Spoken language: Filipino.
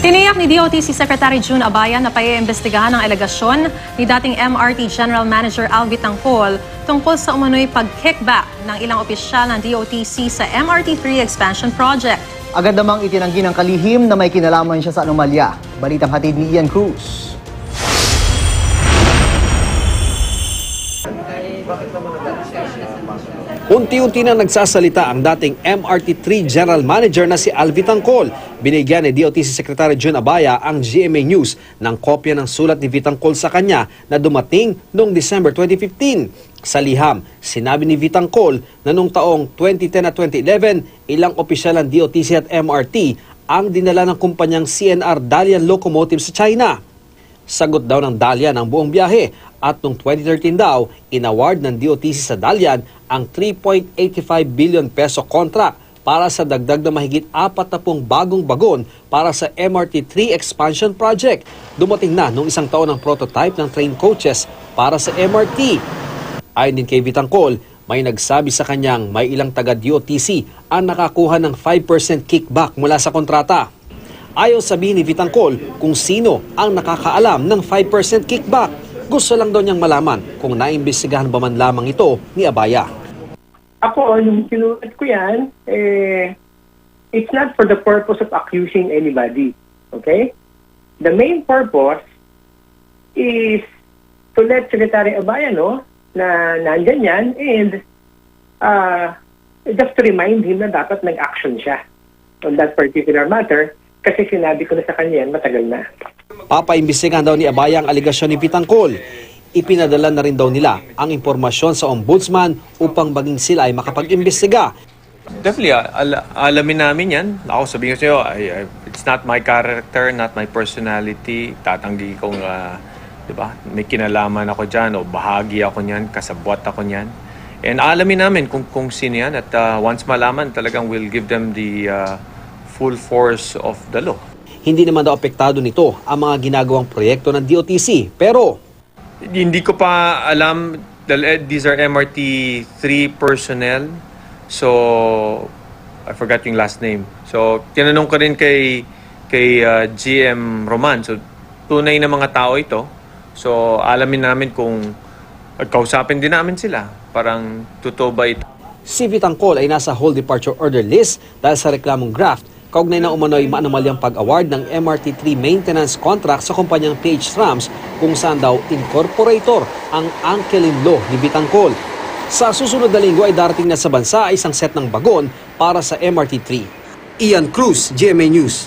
Tiniyak ni DOTC Secretary June Abaya na paiimbestigahan ang alegasyon ni dating MRT General Manager Alvi Tangcol tungkol sa umano'y pag-kickback ng ilang opisyal ng DOTC sa MRT3 Expansion Project. Agad namang itinanggi ng kalihim na may kinalaman siya sa anomalya. Balitang hatid ni Ian Cruz. Unti-unti na nagsasalita ang dating MRT3 General Manager na si Alvi Tangcol. Binigyan ni DOTC Secretary June Abaya ang GMA News ng kopya ng sulat ni Tangcol sa kanya na dumating noong December 2015. Sa liham, sinabi ni Tangcol na noong taong 2010 at 2011, ilang opisyal ng DOTC at MRT ang dinala ng kumpanyang CNR Dalian Locomotive sa China. Sagot daw ng Dalian ang buong biyahe at noong 2013 daw, inaward ng DOTC sa Dalian ang 3.85 billion peso contract para sa dagdag na mahigit 40 bagong bagon para sa MRT3 Expansion Project. Dumating na noong isang taon ang prototype ng train coaches para sa MRT. Ayon din kay Tangcol, may nagsabi sa kanyang may ilang taga-DOTC ang nakakuha ng 5% kickback mula sa kontrata. Ayaw sabihin ni Tangcol kung sino ang nakakaalam ng 5% kickback. Gusto lang daw niyang malaman kung naimbestigahan ba man lamang ito ni Abaya. Ako, yung sinulat ko yan, it's not for the purpose of accusing anybody. Okay? The main purpose is to let Secretary Abaya know na nandyan yan and just to remind him na dapat nag-action siya on that particular matter kasi sinabi ko na sa kanya yan matagal na. Papaimbestigahan daw ni Abaya ang aligasyon ni Tangcol. Ipinadala na rin daw nila ang impormasyon sa ombudsman upang maging sila ay makapag-imbestiga. Definitely, alamin namin yan. Ako sabihin ko sa iyo, it's not my character, not my personality. Tatanggi kong, di ba, may kinalaman ako dyan o bahagi ako niyan, kasabwat ako niyan. And alamin namin kung sino yan at once malaman, talagang we'll give them the full force of the law. Hindi naman daw apektado nito ang mga ginagawang proyekto ng DOTC. Pero hindi ko pa alam, these are MRT3 personnel. So, I forgot yung last name. So, tinanong ko rin kay GM Roman. So, tunay na mga tao ito. So, alamin namin kung kausapin din namin sila. Parang totoo ba ito? si Tangcol ay nasa whole departure order list dahil sa reklamong graft. Kaugnay na umano'y maanomalyang pag-award ng MRT3 maintenance contract sa kumpanyang PH Trams kung saan daw incorporator ang uncle-in-law ni Tangcol. Sa susunod na linggo ay darating na sa bansa ay isang set ng bagon para sa MRT3. Ian Cruz, GMA News.